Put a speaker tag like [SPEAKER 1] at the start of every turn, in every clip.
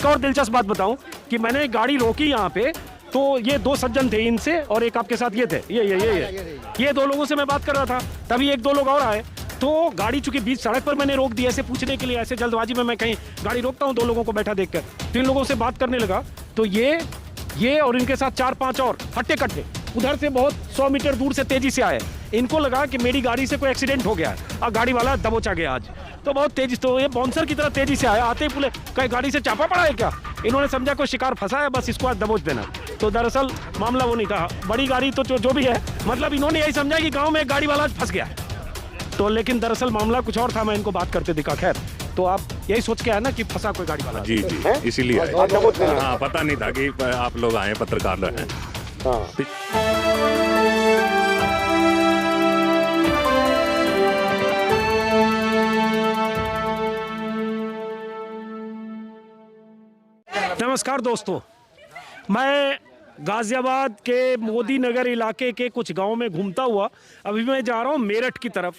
[SPEAKER 1] एक और दिलचस्प बात बताऊं कि मैंने गाड़ी रोकी यहाँ पे, तो ये दो सज्जन थे इनसे और एक आपके साथ ये थे, ये दो लोगों से मैं बात कर रहा था। तभी एक दो लोग और आए, तो गाड़ी चूंकि बीच सड़क पर मैंने रोक दी ऐसे पूछने के लिए, ऐसे जल्दबाजी में मैं कहीं गाड़ी रोकता हूँ दो लोगों को बैठा देखकर, तो इन लोगों से बात करने लगा। तो ये और इनके साथ 4-5 और हट्टे कट्टे उधर से बहुत 100 मीटर दूर से तेजी से आए। इनको लगा कि मेरी गाड़ी से कोई एक्सीडेंट हो गया है और गाड़ी वाला दबोचा गया आज, तो बहुत तेजी, तो ये बाउंसर की तरह तेजी से आया। आते ही बोले कहीं गाड़ी से चापा पड़ा है क्या? इन्होंने समझा कोई शिकार फंसा है, बस इसको आज दबोच देना। तो दरअसल मामला वो नहीं था, बड़ी गाड़ी तो जो भी है, मतलब इन्होंने यही समझा कि गाँव में एक गाड़ी वाला फंस गया है। तो लेकिन दरअसल मामला कुछ और था, मैं इनको बात करते दिखा। खैर, तो आप यही सोच के आए ना कि फंसा कोई गाड़ी वाला?
[SPEAKER 2] जी, इसीलिए आए। हाँ, पता नहीं था कि आप लोग आए, पत्रकार लोग हैं।
[SPEAKER 1] नमस्कार दोस्तों, मैं गाजियाबाद के मोदी नगर इलाके के कुछ गांव में घूमता हुआ अभी मैं जा रहा हूं मेरठ की तरफ।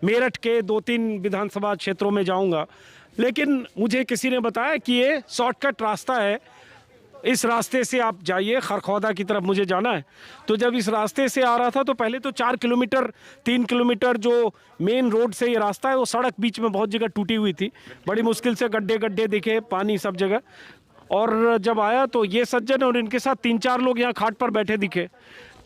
[SPEAKER 1] मेरठ के 2-3 विधानसभा क्षेत्रों में जाऊंगा, लेकिन मुझे किसी ने बताया कि ये शॉर्टकट रास्ता है, इस रास्ते से आप जाइए, खरखौदा की तरफ मुझे जाना है। तो जब इस रास्ते से आ रहा था तो पहले तो 4 किलोमीटर 3 किलोमीटर जो मेन रोड से ये रास्ता है, वो सड़क बीच में बहुत जगह टूटी हुई थी, बड़ी मुश्किल से गड्ढे दिखे, पानी सब जगह। और जब आया तो ये सज्जन और इनके साथ 3-4 लोग यहाँ खाट पर बैठे दिखे।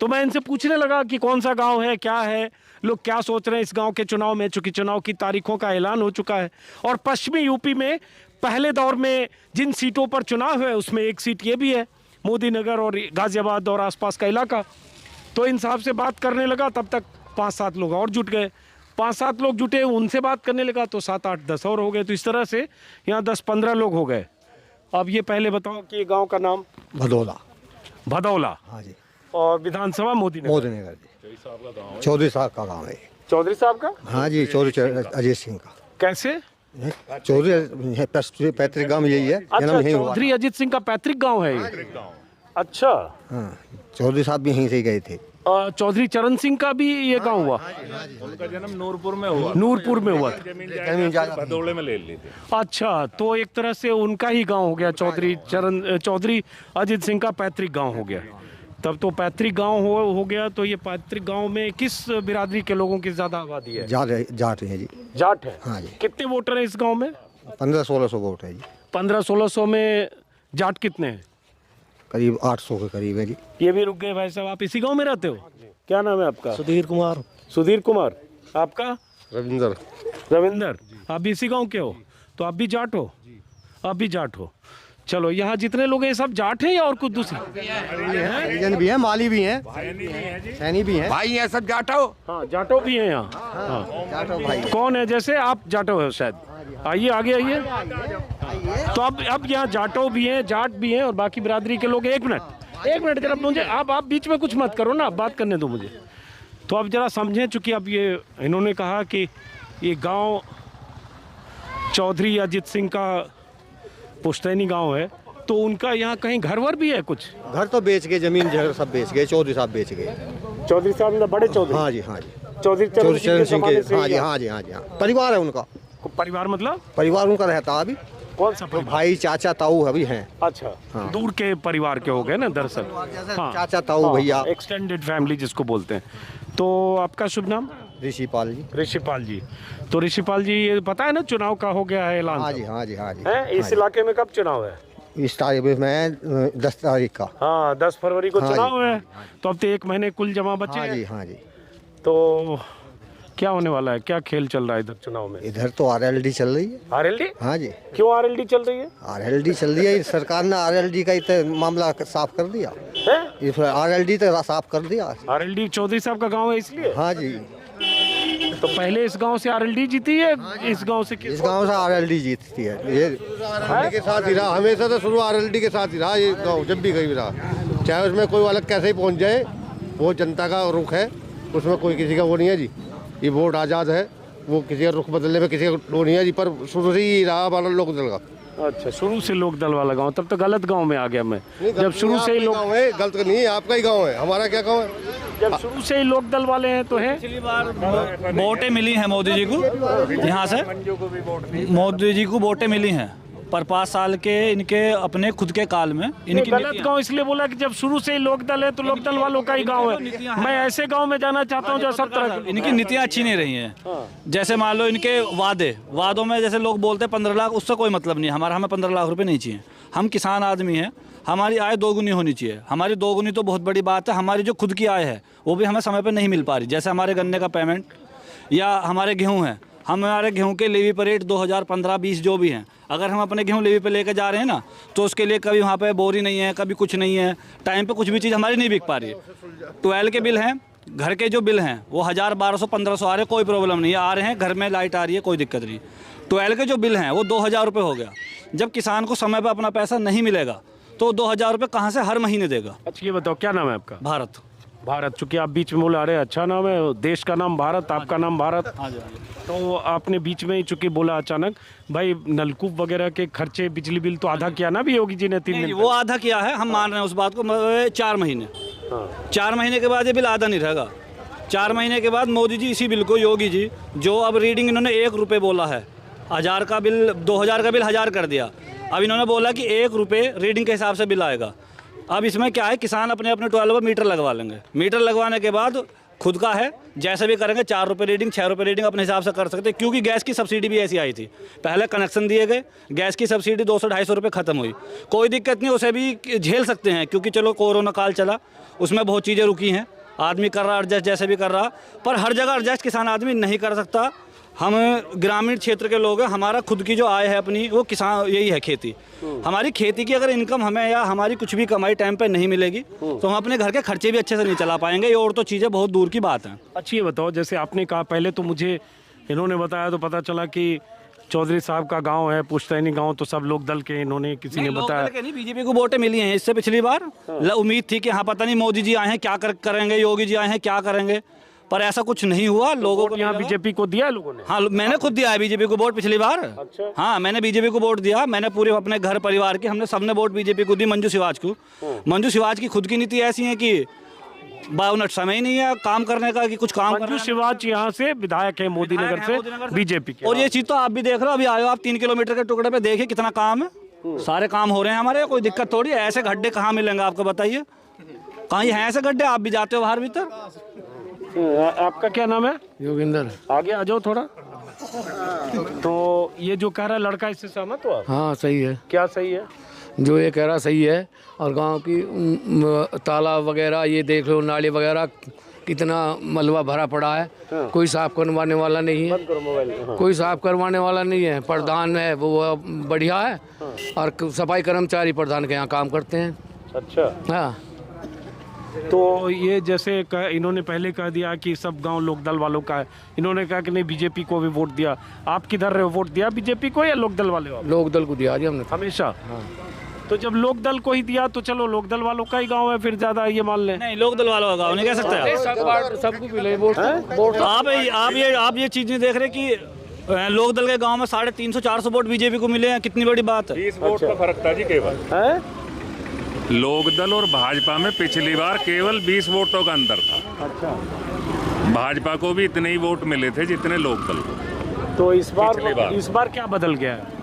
[SPEAKER 1] तो मैं इनसे पूछने लगा कि कौन सा गांव है, क्या है, लोग क्या सोच रहे हैं इस गांव के चुनाव में, चूंकि चुनाव की तारीखों का ऐलान हो चुका है। और पश्चिमी यूपी में पहले दौर में जिन सीटों पर चुनाव है उसमें एक सीट ये भी है, मोदी नगर और गाजियाबाद और आसपास का इलाका। तो इन साहब से बात करने लगा, तब तक 5-7 लोग और जुट गए। 5-7 लोग जुटे, उनसे बात करने लगा तो 7-8-10 और हो गए। तो इस तरह से यहाँ 10-15 लोग हो गए। अब ये पहले बताओ कि ये गांव का नाम? भदौला।
[SPEAKER 3] हाँ जी।
[SPEAKER 1] और विधानसभा मोदी नगर
[SPEAKER 3] जी। चौधरी साहब का गांव है।
[SPEAKER 1] चौधरी साहब का?
[SPEAKER 3] हाँ जी, चौधरी अजीत सिंह का।
[SPEAKER 1] कैसे?
[SPEAKER 3] चौधरी पैतृक गांव यही है।
[SPEAKER 1] अच्छा, चौधरी अजीत सिंह का पैतृक गांव है ये? अच्छा।
[SPEAKER 3] हाँ, चौधरी साहब भी यहीं से गए थे।
[SPEAKER 1] चौधरी चरण सिंह का भी ये गांव हुआ?
[SPEAKER 2] उनका जन्म नूरपुर में हुआ।
[SPEAKER 1] नूरपुर में हुआ था।
[SPEAKER 2] भदौले में ले ली थी।
[SPEAKER 1] अच्छा, तो एक तरह से उनका ही गांव हो गया, चौधरी अजीत सिंह का पैतृक गांव हो गया। तब तो पैतृक गांव हो गया। तो ये पैतृक गांव में किस बिरादरी के लोगों की ज्यादा आबादी है?
[SPEAKER 3] जाट है जी।
[SPEAKER 1] जाट है?
[SPEAKER 3] हाँ जी।
[SPEAKER 1] कितने वोटर हैं इस गांव में?
[SPEAKER 3] 1500-1600 वोट है जी।
[SPEAKER 1] 1500-1600 में जाट कितने हैं?
[SPEAKER 3] करीब 800 के करीब है जी।
[SPEAKER 1] ये भी रुक गए भाई साहब। आप इसी गांव में रहते हो? क्या नाम है आपका?
[SPEAKER 4] सुधीर कुमार।
[SPEAKER 1] सुधीर कुमार। आपका?
[SPEAKER 4] रविंदर।
[SPEAKER 1] आप भी इसी गांव के हो? तो आप भी जाट हो? आप भी जाट हो। चलो, यहाँ जितने लोग हैं सब जाट हैं या और कुछ दूसरे?
[SPEAKER 3] हरिजन भी हैं, माली भी हैं, सैनी भी हैं,
[SPEAKER 5] भाई हैं सब जाटो।
[SPEAKER 1] हाँ, जाटो भी हैं यहाँ। हाँ,
[SPEAKER 3] जाटो भाई।
[SPEAKER 1] कौन है? जैसे आप जाटो हो शायद। आइए आगे आइए। तो अब यहाँ जाटो भी हैं, जाट भी हैं और बाकी बिरादरी के लोग। एक मिनट जरा मुझे, आप बीच में कुछ मत करो ना, बात करने दो मुझे। तो अब जरा समझें, चूँकि अब ये इन्होंने कहा कि ये गांव चौधरी अजीत सिंह का पुश्तैनी गांव है, तो उनका यहाँ कहीं घर वर भी है? कुछ
[SPEAKER 3] घर तो बेच गए, जमीन जगह सब बेच गए, चौधरी साहब बेच गए।
[SPEAKER 1] चौधरी साहब मतलब बड़े चौधरी?
[SPEAKER 3] हाँ जी, हाँ जी।
[SPEAKER 1] चौधरी चरण सिंह के?
[SPEAKER 3] हाँ जी, हाँ जी, हाँ जी, हाँ। परिवार है उनका।
[SPEAKER 1] परिवार मतलब?
[SPEAKER 3] परिवार उनका रहता अभी।
[SPEAKER 1] कौन सा?
[SPEAKER 3] भाई, चाचा, ताऊ अभी हैं।
[SPEAKER 1] अच्छा।
[SPEAKER 3] हाँ।
[SPEAKER 1] दूर के परिवार के हो गए ना दरअसल। हाँ।
[SPEAKER 3] चाचा, ताऊ, भैया,
[SPEAKER 1] एक्सटेंडेड फैमिली जिसको बोलते हैं। तो आपका शुभ नाम?
[SPEAKER 3] ऋषिपाल जी।
[SPEAKER 1] ऋषिपाल जी। तो ऋषिपाल जी, ये पता है ना चुनाव का हो गया है ऐलान?
[SPEAKER 3] हाँ जी, हाँ जी, हाँ जी।
[SPEAKER 1] है इस इलाके में कब चुनाव है?
[SPEAKER 3] इस तारीख में 10 तारीख का।
[SPEAKER 1] हाँ, 10 फरवरी को
[SPEAKER 3] हाँ
[SPEAKER 1] चुनाव है। तो अब तो 1 महीने कुल जमा बचे
[SPEAKER 3] हाँ
[SPEAKER 1] हैं।
[SPEAKER 3] जी, हाँ जी।
[SPEAKER 1] तो क्या होने वाला है, क्या खेल चल रहा है इधर चुनाव में?
[SPEAKER 3] इधर तो RLD चल रही है।
[SPEAKER 1] RLD?
[SPEAKER 3] हाँ जी।
[SPEAKER 1] क्यों RLD चल रही है?
[SPEAKER 3] RLD चल रही है, सरकार ने RLD का मामला साफ कर दिया है। RLD तो साफ कर दिया।
[SPEAKER 1] RLD चौधरी साहब का गांव है इसलिए?
[SPEAKER 3] हाँ जी।
[SPEAKER 1] तो पहले इस गांव से RLD जीती है? इस गांव से?
[SPEAKER 3] इस गांव से RLD जीतती है। ये RLD के साथ ही रहा, हमेशा तो शुरू RLD के साथ ही रहा ये गांव, जब भी कहीं रहा। चाहे उसमें कोई अलग कैसे ही पहुंच जाए, वो जनता का रुख है, उसमें कोई किसी का वो नहीं है जी। ये वोट आज़ाद है, वो किसी का रुख बदलने में किसी का वो नहीं है जी, पर शुरू से ही रहा हमारा लोकदल का।
[SPEAKER 1] अच्छा, शुरू से लोक दल वाला गांव। तब तो गलत गांव में आ गया मैं। जब शुरू से ही लोग,
[SPEAKER 3] गलत नहीं है, आपका ही गाँव है, हमारा क्या गाँव है।
[SPEAKER 1] जब शुरू से ही लोक दल वाले हैं तो है।
[SPEAKER 4] पिछली बार वोटें मिली हैं मोदी जी को, यहाँ से मोदी जी को वोटें मिली हैं।
[SPEAKER 5] पर 5 साल के इनके अपने खुद के काल में इनकी
[SPEAKER 1] गलत गांव इसलिए बोला कि जब शुरू से ही लोकदल है तो लोकदल वालों का ही गांव है। मैं ऐसे गांव में जाना चाहता हूं जो सब तरह की
[SPEAKER 5] इनकी नीतियाँ अच्छी नहीं रही हैं। जैसे मान लो इनके वादों में जैसे लोग बोलते हैं 15 लाख, उससे कोई मतलब नहीं है। हमें 15 लाख रुपए नहीं चाहिए। हम किसान आदमी हैं, हमारी आय दोगुनी होनी चाहिए। हमारी दोगुनी तो बहुत बड़ी बात है, हमारी जो खुद की आय है वो भी हमें समय पर नहीं मिल पा रही। जैसे हमारे गन्ने का पेमेंट या हमारे गेहूँ हैं, हमारे गेहूं के लेवी पर रेट 2015-20 जो भी हैं, अगर हम अपने गेहूं लेवी पे लेके जा रहे हैं ना तो उसके लिए कभी वहाँ पे बोरी नहीं है, कभी कुछ नहीं है, टाइम पे कुछ भी चीज़ हमारी नहीं बिक पा रही है। 12 के बिल हैं, घर के जो बिल हैं वो 1000, 1200, 1500 आ रहे हैं, कोई प्रॉब्लम नहीं है, आ रहे हैं, घर में लाइट आ रही है, कोई दिक्कत नहीं। 12 के जो बिल हैं वो 2000 रुपये हो गया। जब किसान को समय पर अपना पैसा नहीं मिलेगा तो 2000 रुपये कहाँ से हर महीने देगा।
[SPEAKER 1] अच्छा ये बताओ क्या नाम है आपका?
[SPEAKER 5] भारत।
[SPEAKER 1] भारत, चूंकि आप बीच में बोला, अरे अच्छा नाम है, देश का नाम भारत, आपका नाम भारत, तो आपने बीच में ही चूंकि बोला अचानक, भाई नलकूप वगैरह के खर्चे, बिजली बिल तो आधा किया ना भी योगी जी ने 3 दिन?
[SPEAKER 5] वो आधा किया है, हम मान रहे हैं उस बात को। 4 महीने 4 महीने के बाद ये बिल आधा नहीं रहेगा। 4 महीने के बाद मोदी जी इसी बिल को, योगी जी जो अब रीडिंग इन्होंने 1 रुपये बोला है, 1000 का बिल 2000 का बिल 1000 कर दिया। अब इन्होंने बोला कि 1 रुपये रीडिंग के हिसाब से बिल आएगा। अब इसमें क्या है, किसान अपने अपने 12 पर मीटर लगवा लेंगे। मीटर लगवाने के बाद खुद का है, जैसे भी करेंगे 4 रुपये रीडिंग, 6 रुपये रीडिंग अपने हिसाब से कर सकते हैं। क्योंकि गैस की सब्सिडी भी ऐसी आई थी, पहले कनेक्शन दिए गए, गैस की सब्सिडी 200-250 रुपये ख़त्म हुई। कोई दिक्कत नहीं, उसे भी झेल सकते हैं क्योंकि चलो कोरोना काल चला, उसमें बहुत चीज़ें रुकी हैं, आदमी कर रहा एडजस्ट जैसे भी कर रहा, पर हर जगह एडजस्ट किसान आदमी नहीं कर सकता। हम ग्रामीण क्षेत्र के लोग हैं, हमारा खुद की जो आय है अपनी वो किसान यही है, खेती। हमारी खेती की अगर इनकम हमें या हमारी कुछ भी कमाई टाइम पे नहीं मिलेगी तो हम अपने घर के खर्चे भी अच्छे से नहीं चला पाएंगे। ये और तो चीज़ें बहुत दूर की बात हैं।
[SPEAKER 1] अच्छी ये बताओ, जैसे आपने कहा, पहले तो मुझे इन्होंने बताया तो पता चला कि चौधरी साहब का गांव है, पुश्तैनी गांव, तो सब लोग दल के, इन्होंने किसी ने बताया
[SPEAKER 5] नहीं, बीजेपी को वोटें मिली हैं इससे पिछली बार। उम्मीद थी कि हाँ पता नहीं मोदी जी आए हैं क्या करेंगे, योगी जी आए हैं क्या करेंगे, पर ऐसा कुछ नहीं हुआ। लोगों को
[SPEAKER 1] यहाँ बीजेपी को दिया लोगों ने?
[SPEAKER 5] हाँ, मैंने खुद दिया है बीजेपी को वोट पिछली बार।
[SPEAKER 1] अच्छा।
[SPEAKER 5] हाँ, मैंने बीजेपी को वोट दिया। मैंने पूरे अपने घर परिवार के, हमने सबने वोट बीजेपी को दी, मंजू शिवाज को। मंजू शिवाज की खुद की नीति ऐसी है कि 52 मिनट समय ही नहीं है काम करने का कि कुछ काम।
[SPEAKER 1] मंजू शिवाज यहाँ से विधायक है मोदी नगर से बीजेपी के।
[SPEAKER 5] और ये चीज़ तो आप भी देख रहे हो, अभी आए हो आप 3 किलोमीटर के टुकड़े पे, देखिए कितना काम है, सारे काम हो रहे हैं हमारे, कोई दिक्कत थोड़ी है। ऐसे गड्ढे कहाँ मिलेंगे आपको बताइए, कहीं हैं ऐसे गड्ढे? आप भी जाते हो बाहर भीतर।
[SPEAKER 1] आपका क्या नाम है?
[SPEAKER 6] योगिंदर।
[SPEAKER 1] आगे आ जाओ थोड़ा। तो ये जो कह रहा है लड़का, इससे सहमत हो आप?
[SPEAKER 6] हाँ सही है।
[SPEAKER 1] क्या सही है?
[SPEAKER 6] जो ये कह रहा सही है। और गांव की तालाब वगैरह ये देख लो, नाली वगैरह कितना मलबा भरा पड़ा है। कोई साफ करवाने वाला नहीं है, कोई साफ करवाने वाला नहीं है। प्रधान है वो बढ़िया है और सफाई कर्मचारी प्रधान के यहाँ काम करते हैं।
[SPEAKER 1] अच्छा।
[SPEAKER 6] हाँ,
[SPEAKER 1] तो ये जैसे इन्होंने पहले कह दिया कि सब गांव लोकदल वालों का है, इन्होंने कहा कि नहीं बीजेपी को भी वोट दिया। आप किधर रहे हो, वोट दिया बीजेपी को या लोकदल वाले हो?
[SPEAKER 6] लोकदल को दिया जी हमने
[SPEAKER 1] हमेशा। तो जब लोकदल को ही दिया तो चलो लोकदल वालों का ही गांव है, फिर ज्यादा ये मान लें।
[SPEAKER 5] नहीं, लोकदल वालों का गाँव नहीं कह सकते
[SPEAKER 6] सबको मिले वोट।
[SPEAKER 5] आप ये चीज़ नहीं देख रहे कि लोकदल के गांव में 350-400 वोट बीजेपी को मिले हैं, कितनी बड़ी बात है।
[SPEAKER 2] 20 वोट का फर्क था जी केवल। लोकदल और भाजपा में पिछली बार केवल 20 वोटों का अंतर था।
[SPEAKER 1] अच्छा।
[SPEAKER 2] भाजपा को भी इतने ही वोट मिले थे जितने लोकदल को।
[SPEAKER 1] तो इस बार क्या बदल गया है?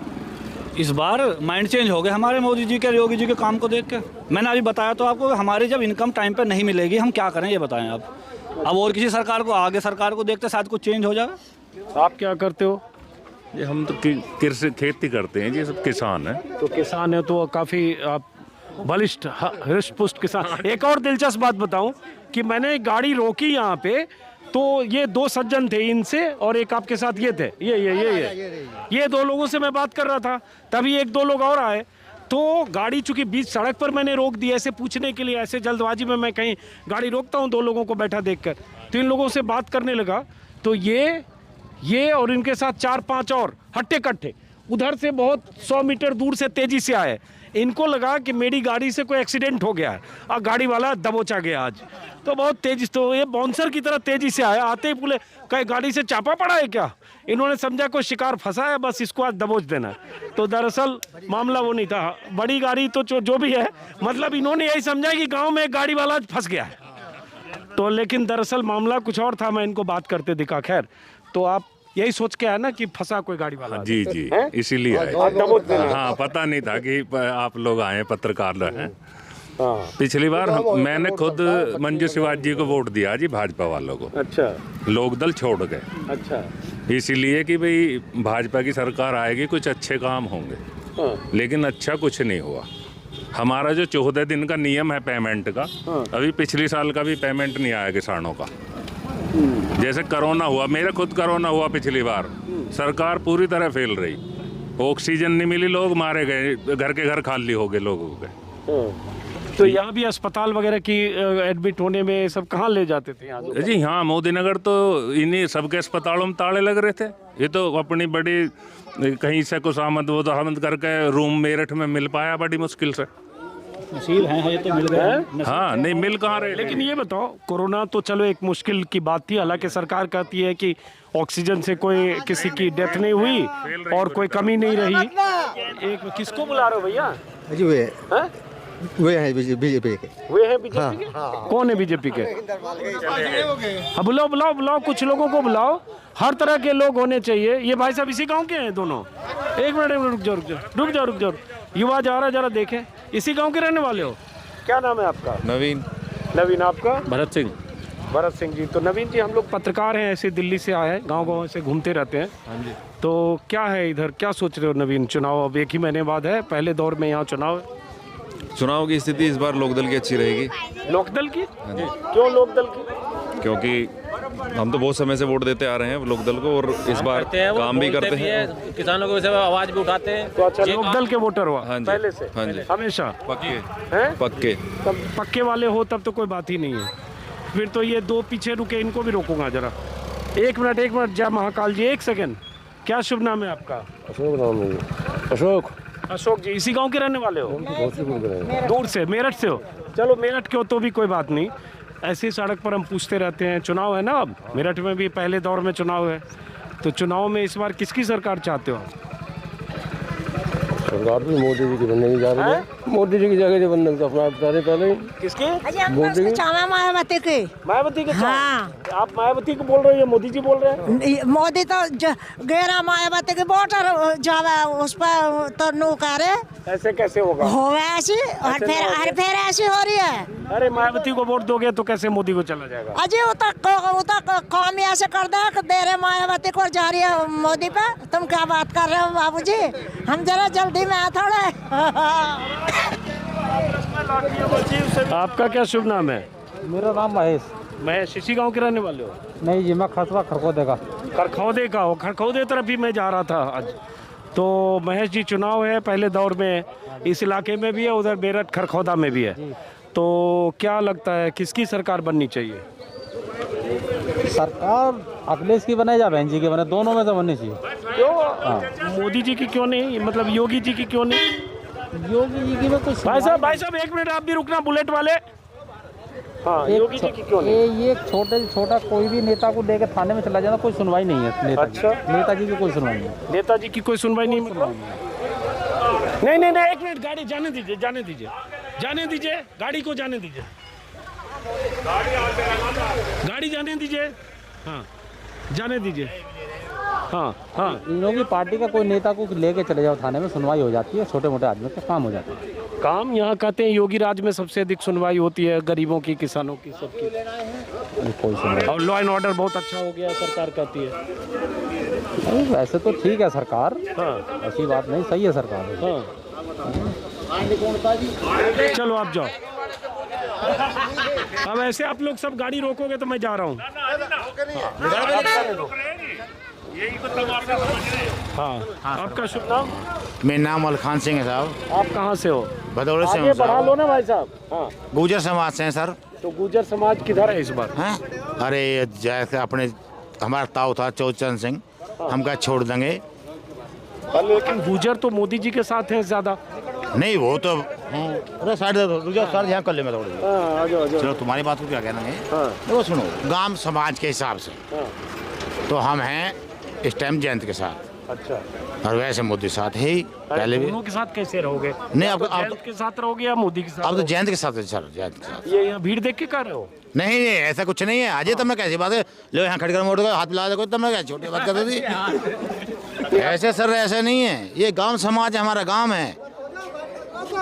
[SPEAKER 5] इस बार माइंड चेंज हो गया हमारे मोदी जी के, योगी जी के काम को देख के। मैंने अभी बताया तो आपको, हमारी जब इनकम टाइम पे नहीं मिलेगी हम क्या करें ये बताएं आप। अब और किसी सरकार को, आगे सरकार को देखते शायद कुछ चेंज हो जाएगा।
[SPEAKER 1] आप क्या करते हो?
[SPEAKER 2] ये हम तो कृषि खेती करते हैं जी, सब किसान हैं।
[SPEAKER 1] तो किसान है तो काफ़ी आप बलिष्ठ हृष्ट पुष्ट किसान। एक और दिलचस्प बात बताऊं कि मैंने गाड़ी रोकी यहाँ पे, तो ये 2 सज्जन थे इनसे और एक आपके साथ ये थे, ये 2 लोगों से मैं बात कर रहा था। तभी 1-2 लोग और आए, तो गाड़ी चूंकि बीच सड़क पर मैंने रोक दी ऐसे पूछने के लिए, ऐसे जल्दबाजी में मैं कहीं गाड़ी रोकता हूँ 2 लोगों को बैठा देखकर, तो इन लोगों से बात करने लगा। तो ये और इनके साथ 4-5 और हट्टे कट्टे उधर से बहुत 100 मीटर दूर से तेजी से आए। इनको लगा कि मेरी गाड़ी से कोई एक्सीडेंट हो गया है और गाड़ी वाला दबोचा गया आज। तो बहुत तेजी, तो ये बाउंसर की तरह तेजी से आया, आते ही बोले कहीं गाड़ी से चापा पड़ा है क्या? इन्होंने समझा कोई शिकार फंसा है, बस इसको आज दबोच देना है। तो दरअसल मामला वो नहीं था, बड़ी गाड़ी तो जो भी है, मतलब इन्होंने यही समझा कि गाँव में एक गाड़ी वाला फंस गया है। तो लेकिन दरअसल मामला कुछ और था, मैं इनको बात करते दिखा। खैर, तो आप यही सोच के आया ना कि फंसा कोई गाड़ी वाला।
[SPEAKER 2] जी जी, इसीलिए आए। हाँ, पता नहीं था कि आप लोग आए, पत्रकार हैं। पिछली बार मैंने खुद मंजू शिवाजी जी को वोट दिया जी, भाजपा वालों को।
[SPEAKER 1] अच्छा,
[SPEAKER 2] लोकदल छोड़ गए,
[SPEAKER 1] अच्छा,
[SPEAKER 2] इसीलिए कि भाई भाजपा की सरकार आएगी, कुछ अच्छे काम होंगे। लेकिन अच्छा कुछ नहीं हुआ। हमारा जो 14 दिन का नियम है पेमेंट का, अभी पिछले साल का भी पेमेंट नहीं आया किसानों का। जैसे कोरोना हुआ, मेरा खुद कोरोना हुआ पिछली बार, सरकार पूरी तरह फेल रही। ऑक्सीजन नहीं मिली, लोग मारे गए, घर के घर खाली हो गए लोगों के।
[SPEAKER 1] तो यहाँ भी अस्पताल वगैरह की एडमिट होने में सब कहाँ ले जाते थे यहाँ से?
[SPEAKER 2] जी हाँ, मोदी नगर तो इन्हीं सबके अस्पतालों में ताले लग रहे थे। ये तो अपनी बड़ी कहीं से कुछ आमद वो तो आमद करके रूम मेरठ में मिल पाया बड़ी मुश्किल से।
[SPEAKER 5] नसीब है ये तो मिल गए।
[SPEAKER 2] हाँ, नहीं मिल कहाँ रहे।
[SPEAKER 1] लेकिन ये बताओ, कोरोना तो चलो एक मुश्किल की बात थी, हालांकि सरकार कहती है कि ऑक्सीजन से कोई किसी की डेथ नहीं हुई और कोई कमी नहीं रही। एक किसको बुला रहे हो भैया?
[SPEAKER 3] जी वे हैं बीजेपी के।
[SPEAKER 1] वे हैं बीजेपी के? कौन है बीजेपी के? हाँ, बुलाओ बुलाओ बुलाओ, कुछ लोगों को बुलाओ, हर तरह के लोग होने चाहिए। ये भाई साहब इसी गांव के हैं दोनों? एक मिनट रुक जाओ रुक जाओ रुक जाओ रुक जाओ, युवा जा रहा, जरा देखें, इसी गांव के रहने वाले हो? क्या नाम है आपका?
[SPEAKER 4] नवीन।
[SPEAKER 1] नवीन, आपका?
[SPEAKER 4] भरत सिंह।
[SPEAKER 1] भरत सिंह जी। तो नवीन जी, हम लोग पत्रकार हैं, ऐसे दिल्ली से आए हैं, गांव-गांव से घूमते रहते हैं।
[SPEAKER 4] हाँ जी।
[SPEAKER 1] तो क्या है इधर, क्या सोच रहे हो नवीन? चुनाव अब 1 ही महीने बाद है, पहले दौर में यहाँ चुनाव है।
[SPEAKER 4] चुनाव की स्थिति इस बार लोकदल की अच्छी रहेगी।
[SPEAKER 1] लोकदल की? क्यों लोकदल की?
[SPEAKER 4] क्योंकि हम तो बहुत समय से वोट देते आ रहे हैं लोकदल को, और इस बार काम भी करते हैं,
[SPEAKER 7] किसानों को वैसे आवाज भी उठाते हैं।
[SPEAKER 1] तो अच्छा, लोकदल के वोटर हो
[SPEAKER 4] हाँ जी,
[SPEAKER 1] पहले से?
[SPEAKER 4] हाँ जी,
[SPEAKER 1] हमेशा
[SPEAKER 4] पक्के
[SPEAKER 1] हैं?
[SPEAKER 4] पक्के।
[SPEAKER 1] तब पक्के वाले हो तब तो कोई बात ही नहीं है। फिर तो ये 2 पीछे रुके, इनको भी रोकूंगा जरा। एक मिनट, जय महाकाल जी, 1 सेकंड। क्या शुभ नाम है आपका?
[SPEAKER 3] अशोक नाम है। अशोक।
[SPEAKER 1] अशोक जी, इसी गांव के रहने वाले हो? दूर से, मेरठ से हो? चलो मेरठ के हो तो भी कोई बात नहीं, ऐसी सड़क पर हम पूछते रहते हैं। चुनाव है ना अब, मेरठ में भी पहले दौर में चुनाव है, तो चुनाव में इस बार किसकी सरकार चाहते हो?
[SPEAKER 3] सरकार भी मोदी जी की बनने की जा रही है। मोदी जी की जगह बनने को अपना बता रहे पहले।
[SPEAKER 1] किसके?
[SPEAKER 8] मायावती के।
[SPEAKER 1] मायावती के?
[SPEAKER 8] हाँ।
[SPEAKER 1] आप मायावती को बोल रहे हो या मोदी जी बोल रहे हैं?
[SPEAKER 8] मोदी तो गैरा मायावती के वोटर जावा, उस पर तो नो करे।
[SPEAKER 1] ऐसे कैसे होगा?
[SPEAKER 8] हो ऐसी और फिर ऐसी हो रही है।
[SPEAKER 1] अरे मायावती को वोट दोगे तो कैसे मोदी को चला जाएगा?
[SPEAKER 8] अजी वो तो काम ऐसे कर दे रहे मायावती को जा रही है मोदी पे। तुम क्या बात कर रहे हो बाबूजी? हम जरा जल्दी में आ थोड़े।
[SPEAKER 1] आपका क्या शुभ नाम है?
[SPEAKER 5] मेरा नाम महेश।
[SPEAKER 1] महेश, इसी गांव के रहने वाले हो?
[SPEAKER 5] नहीं जी, मैं खसवा खरखोदे का।
[SPEAKER 1] खरखौदे का हो? खरखौदे तरफ ही मैं जा रहा था आज। तो महेश जी, चुनाव है पहले दौर में, इस इलाके में भी है, उधर मेरठ खरखौदा में भी है, तो क्या लगता है किसकी सरकार बननी चाहिए?
[SPEAKER 5] सरकार अखिलेश की बने या बहन जी की बने, दोनों में से बननी चाहिए।
[SPEAKER 1] क्यों? मोदी जी की क्यों नहीं, मतलब योगी जी की क्यों नहीं?
[SPEAKER 5] योगी जी की में कुछ
[SPEAKER 1] भाई साहब 1 मिनट, आप भी रुकना, बुलेट वाले। हाँ, योगी जी की क्यों नहीं?
[SPEAKER 5] ये छोटा कोई भी नेता को लेकर थाने में चला जाना, कोई सुनवाई नहीं है नेता।
[SPEAKER 1] अच्छा,
[SPEAKER 5] नेताजी की कोई सुनवाई नहीं।
[SPEAKER 1] नेताजी की कोई सुनवाई नहीं? मतलब नहीं, 1 मिनट, गाड़ी जाने दीजिए, गाड़ी को जाने दीजिए, गाड़ी जाने दीजिए। हाँ, जाने दीजिए। हाँ हाँ,
[SPEAKER 5] इन लोगों की पार्टी का कोई नेता को लेके चले जाओ थाने में, सुनवाई हो जाती है, छोटे मोटे आदमियों का काम हो जाता है।
[SPEAKER 1] काम यहाँ कहते हैं योगी राज में सबसे अधिक सुनवाई होती है, गरीबों की, किसानों की, सबकी।
[SPEAKER 5] कोई सुनवाई,
[SPEAKER 1] और लॉ एंड ऑर्डर बहुत अच्छा हो गया, सरकार कहती है।
[SPEAKER 5] नहीं, वैसे तो ठीक है सरकार।
[SPEAKER 1] हाँ,
[SPEAKER 5] ऐसी बात नहीं, सही है सरकार।
[SPEAKER 1] हाँ। चलो आप जाओ। अब ऐसे आप लोग सब गाड़ी रोकोगे तो मैं जा रहा हूँ। हाँ, आपका शुभ नाम?
[SPEAKER 9] मेरा नाम अलखान सिंह है साहब।
[SPEAKER 1] आप कहाँ से हो?
[SPEAKER 9] भदौड़े से
[SPEAKER 1] आगे
[SPEAKER 9] हूँ
[SPEAKER 1] बढ़ा
[SPEAKER 9] साहब।
[SPEAKER 1] लो ना भाई साहब। हाँ,
[SPEAKER 9] गुर्जर समाज से हैं सर।
[SPEAKER 1] तो गुर्जर समाज किधर है इस बार?
[SPEAKER 9] हैं? अरे जैसे अपने हमारा ताऊ था चौचंद सिंह, हम क्या छोड़ देंगे?
[SPEAKER 1] लेकिन गुर्जर तो मोदी जी के साथ हैं ज्यादा।
[SPEAKER 9] नहीं, वो तो अरे साइड सर, यहाँ कर ले मैं थोड़ी।
[SPEAKER 1] हाँ, आ जाओ।
[SPEAKER 9] चलो, तुम्हारी बात को क्या कहना है?
[SPEAKER 1] हाँ,
[SPEAKER 9] देखो सुनो, गांव समाज के हिसाब से
[SPEAKER 1] हाँ,
[SPEAKER 9] तो हम हैं इस टाइम जयंत के साथ।
[SPEAKER 1] अच्छा,
[SPEAKER 9] और वैसे मोदी साथ है ही पहले भी।
[SPEAKER 1] दोनों के साथ कैसे रहोगे?
[SPEAKER 9] नहीं,
[SPEAKER 1] आप
[SPEAKER 9] आप
[SPEAKER 1] जयंत के साथ रहोगे या मोदी के साथ?
[SPEAKER 9] अब तो जयंत के साथ है सर, जयंत के साथ।
[SPEAKER 1] ये यहाँ भीड़ देख के कर रहे हो?
[SPEAKER 9] नहीं नहीं, ऐसा कुछ नहीं है। आज तब मैं कैसी बात है, लो यहाँ खड़कर मोड़ हाथ मिला दे, तब मैं क्या छोटी बात कर रही थी। ऐसे सर ऐसे नहीं है, ये गांव समाज है, हमारा गांव है।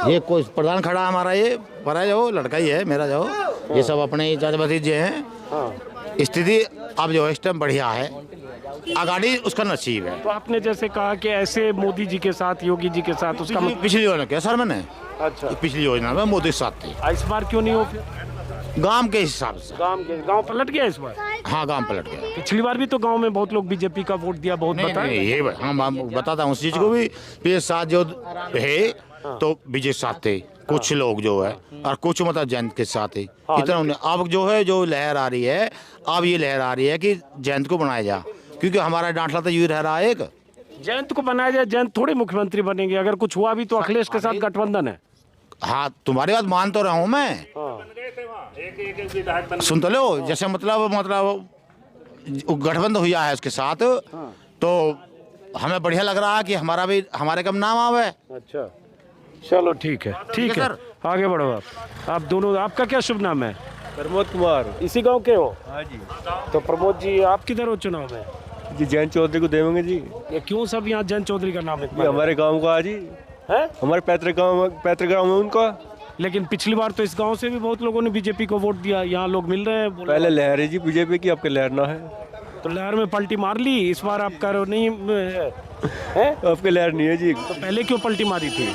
[SPEAKER 9] ये कोई प्रधान खड़ा है हमारा, ये परा जो लड़का ही है मेरा, जो ये सब अपने ही चाचा भतीजे हैं। स्थिति अब जो इस टाइम बढ़िया है, आगाड़ी उसका नसीब है।
[SPEAKER 1] तो आपने जैसे कहा कि ऐसे मोदी जी के साथ, योगी जी के साथ, उसका
[SPEAKER 9] पिछली योजना क्या सर मैंने,
[SPEAKER 1] अच्छा,
[SPEAKER 9] पिछली योजना में मोदी के साथ थी।
[SPEAKER 1] इस बार क्यों नहीं हो फिर?
[SPEAKER 9] गांव के हिसाब से।
[SPEAKER 1] गांव पलट गया इस बार?
[SPEAKER 9] हाँ, गांव पलट गया।
[SPEAKER 1] पिछली बार भी तो गांव में बहुत लोग बीजेपी का वोट दिया, बहुत
[SPEAKER 9] नहीं,
[SPEAKER 1] बताया।
[SPEAKER 9] नहीं, ये हम बताता हूँ उस चीज को भी। ये साथ जो है तो बीजेपी साथ थे कुछ लोग जो है, और कुछ मतलब जयंत के साथ है। इतना उन्हें अब जो है, जो लहर आ रही है, अब ये लहर आ रही है कि जयंत को बनाया जा, क्योंकि हमारा डांटला तो यूँ रह रहा है। एक
[SPEAKER 1] जयंत को बनाया जाए, जयंत थोड़े मुख्यमंत्री बनेंगे। अगर कुछ हुआ भी तो अखिलेश के साथ गठबंधन है।
[SPEAKER 9] हाँ, तुम्हारी बात मान तो रहा हूँ मैं, सुन तो लो। जैसे मतलब गठबंधन हुआ है उसके साथ, तो हमें बढ़िया लग रहा है कि हमारे कम नाम आवे।
[SPEAKER 1] अच्छा, चलो ठीक है, ठीक है, आगे बढ़ो आप दोनों। आपका क्या शुभ नाम है?
[SPEAKER 10] प्रमोद कुमार।
[SPEAKER 1] इसी गांव के हो?
[SPEAKER 10] हाँ जी।
[SPEAKER 1] तो प्रमोद जी, आप किधर हो चुनाव में?
[SPEAKER 10] जी जयंत चौधरी को देंगे जी।
[SPEAKER 1] ये क्यों सब यहाँ जयंत चौधरी का नाम
[SPEAKER 10] ये हमारे गांव का जी
[SPEAKER 1] है,
[SPEAKER 10] हमारे पैतृक गांव है उनका।
[SPEAKER 1] लेकिन पिछली बार तो इस गांव से भी बहुत लोगों ने बीजेपी को वोट दिया। यहाँ लोग मिल रहे हैं,
[SPEAKER 10] पहले लहर है जी बीजेपी की, आपके लहर ना है।
[SPEAKER 1] तो लहर में पलटी मार ली। इस बार आप करो नहीं है?
[SPEAKER 10] आपके लहर नहीं है जी।
[SPEAKER 1] तो पहले क्यों पलटी मारी थी?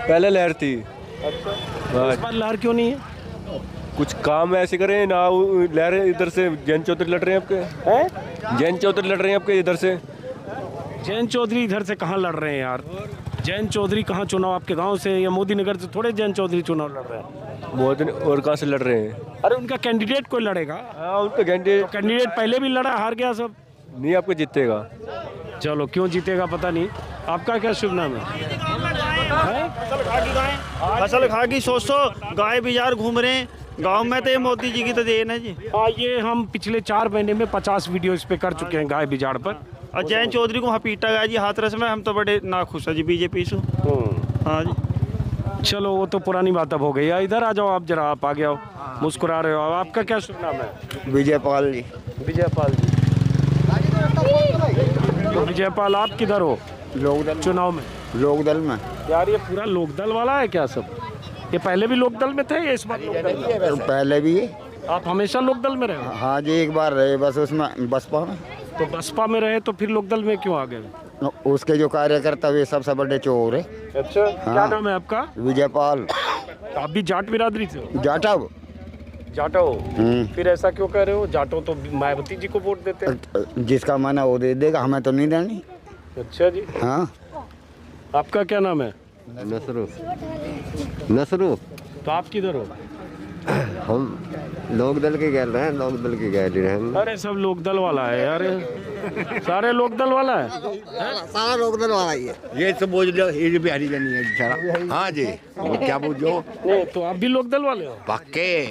[SPEAKER 10] पहले लहर थी।
[SPEAKER 1] अच्छा, इस बार लहर क्यों नहीं है?
[SPEAKER 10] कुछ काम ऐसे करें ना, लहर इधर से जयंत चौधरी लड़ रहे हैं आपके। जयंत चौधरी लड़ रहे हैं आपके इधर से।
[SPEAKER 1] जयंत चौधरी इधर से कहाँ लड़ रहे हैं यार? जयंत चौधरी कहाँ चुनाव आपके गांव से या मोदी नगर से थोड़े जयंत चौधरी चुनाव लड़ रहे हैं?
[SPEAKER 10] मोदी और कहाँ से लड़ रहे हैं?
[SPEAKER 1] अरे उनका कैंडिडेट कोई लड़ेगा?
[SPEAKER 10] हाँ, उनका कैंडिडेट
[SPEAKER 1] पहले भी लड़ा, हार गया सब।
[SPEAKER 10] नहीं, आपको जीतेगा।
[SPEAKER 1] चलो, क्यों जीतेगा पता नहीं। आपका क्या शुभ नाम है?
[SPEAKER 5] फसल खा की 100 गाय बाजार घूम रहे हैं गांव में, तो ये मोदी जी की तो देन है जी।
[SPEAKER 1] हाँ, ये हम पिछले 4 महीने में 50 वीडियो इस पे कर चुके हैं गाय बिजाड़ पर।
[SPEAKER 5] और जयंत चौधरी को वहाँ पीटा गया जी हाथरस में। हम तो बड़े नाखुश है जी बीजेपी से। हाँ जी।
[SPEAKER 1] चलो, वो तो पुरानी बात अब हो गई है। इधर आ जाओ आप जरा, आप आगे आओ, मुस्कुरा रहे हो। आपका क्या शुभ नाम है?
[SPEAKER 3] विजयपाल जी।
[SPEAKER 1] विजयपाल जी। तो विजयपाल, आप किधर हो
[SPEAKER 3] लोकदल
[SPEAKER 1] चुनाव में?
[SPEAKER 3] लोकदल में।
[SPEAKER 1] यार, ये पूरा लोकदल वाला है क्या सब? ये पहले भी लोकदल में थे या इस बार लोकदल में?
[SPEAKER 3] पहले भी।
[SPEAKER 1] आप हमेशा लोकदल में रहे हो?
[SPEAKER 3] हाँ जी, एक बार रहे बस उसमें, बसपा में।
[SPEAKER 1] तो बसपा में रहे तो फिर लोकदल में क्यों आ गए?
[SPEAKER 3] उसके जो कार्यकर्ता वे सबसे बड़े चोर है।
[SPEAKER 1] अच्छा, क्या नाम है आपका?
[SPEAKER 3] विजयपाल।
[SPEAKER 1] आप भी जाट बिरादरी से हो?
[SPEAKER 3] जाटव।
[SPEAKER 1] जाटो हो? फिर ऐसा क्यों कह रहे हो? जाटो तो मायावती जी को वोट देते हैं।
[SPEAKER 3] जिसका मन है वो दे देगा, हमें तो नहीं देनी।
[SPEAKER 1] अच्छा जी।
[SPEAKER 3] हाँ।
[SPEAKER 1] आपका क्या नाम है?
[SPEAKER 3] नसरू।
[SPEAKER 1] तो आप किधर हो?
[SPEAKER 3] हम लोकदल के गैल रहे हैं, लोकदल के गैल रहे हैं।
[SPEAKER 1] अरे सब लोकदल वाला है यार, सारे लोकदल वाला है।
[SPEAKER 3] सारा लोकदल वाला ही है। ये तो बोझ लो, ये भी हरी नहीं है बेचारा। हाँ जी, क्या पूछो?
[SPEAKER 1] नहीं, तो आप भी लोकदल वाले हो?
[SPEAKER 3] पक्के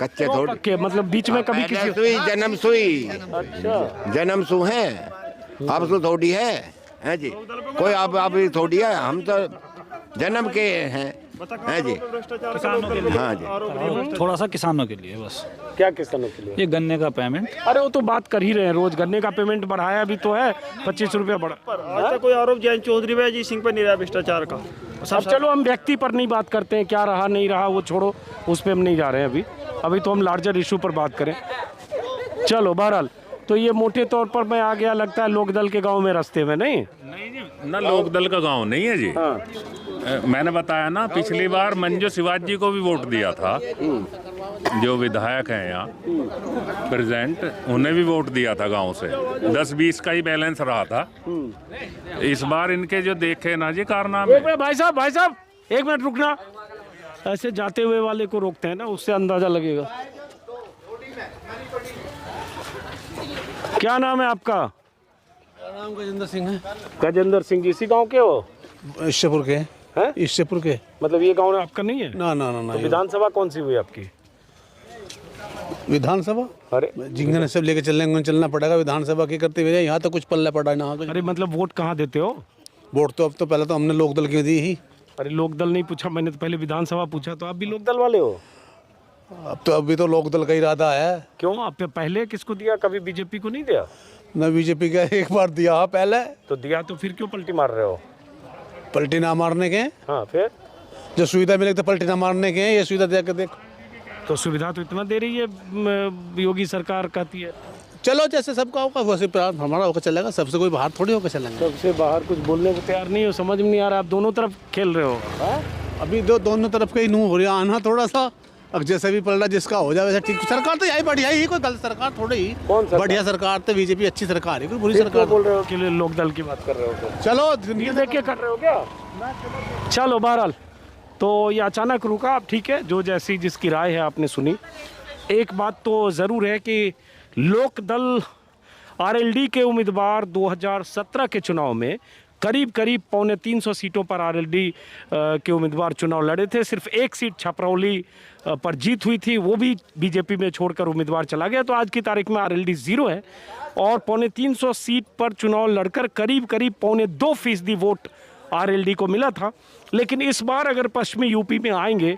[SPEAKER 3] कच्चे थोड़े
[SPEAKER 1] पक्के, मतलब बीच में कभी किसी
[SPEAKER 3] सुई जन्म सुई।
[SPEAKER 1] अच्छा,
[SPEAKER 3] जन्म सु है, अब तो थोड़ी है जी। कोई अब थोड़ी है, हम तो जन्म के हैं जी।
[SPEAKER 5] किसानों के लिए।
[SPEAKER 3] हाँ जी।
[SPEAKER 5] थोड़ा सा किसानों के लिए बस।
[SPEAKER 1] क्या किसानों के लिए?
[SPEAKER 5] ये गन्ने का पेमेंट।
[SPEAKER 1] अरे वो तो बात कर ही रहे हैं, रोज गन्ने का पेमेंट बढ़ाया भी तो है, 25 रुपया बढ़ा।
[SPEAKER 5] अच्छा, कोई आरोप जयंत चौधरी व अजीत सिंह पर नहीं रहा भ्रष्टाचार का?
[SPEAKER 1] अब चलो, हम व्यक्ति पर नहीं बात करते हैं, क्या रहा नहीं रहा वो छोड़ो, उस पर हम नहीं जा रहे हैं अभी तो हम लार्जर इशू पर बात करें। चलो, बहरहाल, तो ये मोटे तौर पर मैं आ गया लगता है लोकदल के गांव में रास्ते में। नहीं
[SPEAKER 2] ना, लोकदल का गांव नहीं है जी। मैंने बताया ना, पिछली बार मंजू शिवाजी को भी वोट दिया था, जो विधायक हैं यहाँ प्रेजेंट, उन्हें भी वोट दिया था गांव से। 10-20 का ही बैलेंस रहा था। इस बार इनके जो देखे ना जी कारनामे।
[SPEAKER 1] भाई साहब, एक मिनट रुकना। ऐसे जाते हुए वाले को रोकते हैं ना, उससे अंदाजा लगेगा। क्या नाम है आपका?
[SPEAKER 6] नाम गजेंद्र सिंह है।
[SPEAKER 1] गजेंद्र सिंह जी, इसी गांव के हो?
[SPEAKER 6] ईश्वरपुर के हैं। ईश्वरपुर के।
[SPEAKER 1] मतलब ये गांव आपका नहीं है?
[SPEAKER 6] ना ना ना,
[SPEAKER 1] तो विधानसभा कौन सी हुई आपकी?
[SPEAKER 11] विधानसभा।
[SPEAKER 1] अरे
[SPEAKER 11] जिंगने सब लेके चलने चलना पड़ेगा विधानसभा की करते हुए, यहाँ तो कुछ पल्ले पड़ा ना कुछ।
[SPEAKER 1] अरे मतलब वोट कहाँ देते हो?
[SPEAKER 11] वोट तो अब तो पहले तो हमने लोकदल की दी ही।
[SPEAKER 1] अरे लोकदल नहीं पूछा मैंने, तो पहले विधानसभा पूछा। तो आप भी लोकदल वाले हो?
[SPEAKER 11] अब तो अभी तो लोकदल का इरादा है।
[SPEAKER 1] क्यों? आप पहले किसको दिया? कभी बीजेपी को नहीं दिया?
[SPEAKER 11] न बीजेपी का एक बार दिया पहले।
[SPEAKER 1] तो दिया तो फिर क्यों पलटी मार रहे हो?
[SPEAKER 11] पलटी ना मारने के।
[SPEAKER 1] हाँ फिर
[SPEAKER 11] जो सुविधा मिले तो पलटी ना मारने के, ये सुविधा दे के देख।
[SPEAKER 1] तो सुविधा तो इतना दे रही है योगी सरकार, कहती है।
[SPEAKER 11] चलो जैसे सबका होगा वैसे हमारा होकर चलेगा, सबसे कोई बाहर थोड़ी होकर चलेंगे।
[SPEAKER 1] सबसे बाहर कुछ बोलने को तैयार नहीं हो, समझ में नहीं आ रहा। आप दोनों तरफ खेल रहे हो।
[SPEAKER 11] अभी दोनों तरफ का ही नू हो रहा आना थोड़ा सा, अब जैसे भी पलटा जिसका हो जाए वैसे ठीक। सरकार तो यही बढ़िया ही, कोई गलत सरकार थोड़ी ही।
[SPEAKER 1] कौन सरकार?
[SPEAKER 11] बढ़िया सरकार तो बीजेपी अच्छी सरकार है, कोई बुरी
[SPEAKER 1] सरकार
[SPEAKER 11] सरकार
[SPEAKER 1] बोल रहे हो कि लोकदल की बात कर रहे हो?
[SPEAKER 11] चलो
[SPEAKER 1] ये देख के कर रहे हो क्या? चलो बहरहाल तो ये अचानक रुका। अब ठीक है, जो जैसी जिसकी राय है आपने सुनी। एक बात तो ज़रूर है कि लोकदल आरएलडी के उम्मीदवार 2017 के चुनाव में करीब 350 सीटों पर आरएलडी के उम्मीदवार चुनाव लड़े थे। सिर्फ एक सीट छपरौली पर जीत हुई थी, वो भी बीजेपी में छोड़कर उम्मीदवार चला गया। तो आज की तारीख में आरएलडी 0 है और 350 सीट पर चुनाव लड़कर करीब 2.25% वोट आरएलडी को मिला था। लेकिन इस बार अगर पश्चिमी यूपी में आएंगे,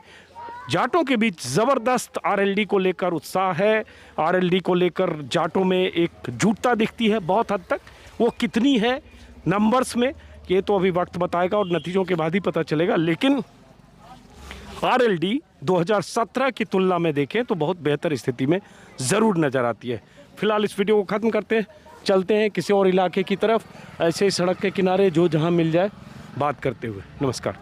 [SPEAKER 1] जाटों के बीच ज़बरदस्त आरएलडी को लेकर उत्साह है। आरएलडी को लेकर जाटों में एक जुटता दिखती है बहुत हद तक। वो कितनी है नंबर्स में, ये तो अभी वक्त बताएगा और नतीजों के बाद ही पता चलेगा। लेकिन आरएलडी 2017 की तुलना में देखें तो बहुत बेहतर स्थिति में ज़रूर नज़र आती है। फिलहाल इस वीडियो को ख़त्म करते हैं, चलते हैं किसी और इलाके की तरफ, ऐसे सड़क के किनारे जो जहाँ मिल जाए बात करते हुए। नमस्कार।